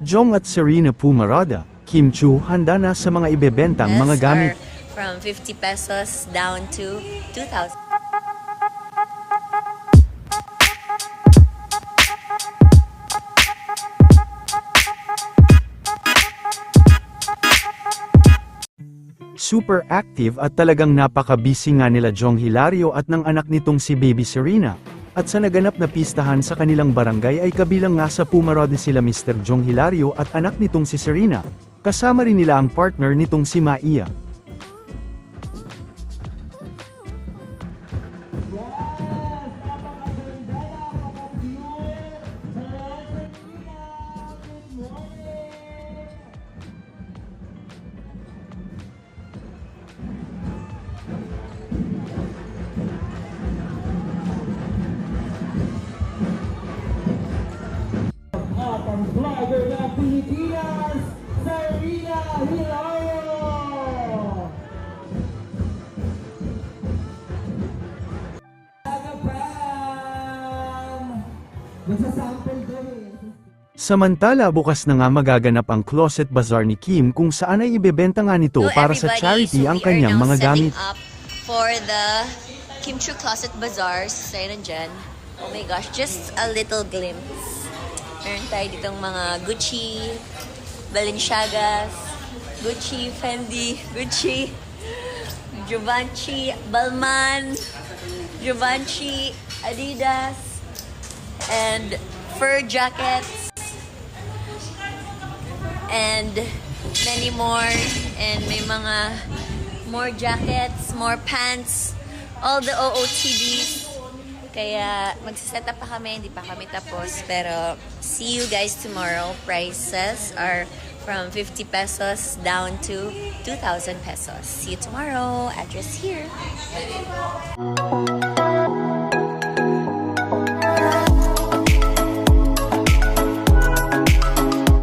Jong at Serena Pumarada, Kim Chu handa na sa mga ibebentang mga gamit. From 50 pesos down to 2,000. Super active at talagang napaka-busy nga nila Jong Hilario at ng anak nitong si Baby Serena. At sa naganap na pistahan sa kanilang barangay ay kabilang nga sa Pumarada sila Mr. Jong Hilario at anak nitong si Serena. Kasama rin nila ang partner nitong si Maia. Ang vlogger ng Pilipinas, Serena Hilario! Magsasample doon eh. Samantala bukas na nga magaganap ang Closet Bazaar ni Kim kung saan ay ibebenta nga nito para sa charity ang kanyang mga gamit. Up for the Kim Chu Closet Bazaar, say nandyan. Oh my gosh, just a little glimpse. Meron tayo ditong mga Gucci, Balenciagas, Gucci, Fendi, Gucci, Givenchy, Balmain, Givenchy, Adidas, and fur jackets, and many more, and may mga more jackets, more pants, all the OOTDs. Kaya magsiset up pa kami, hindi pa kami tapos. Pero see you guys tomorrow. Prices are from 50 pesos down to 2,000 pesos. See you tomorrow. Address here.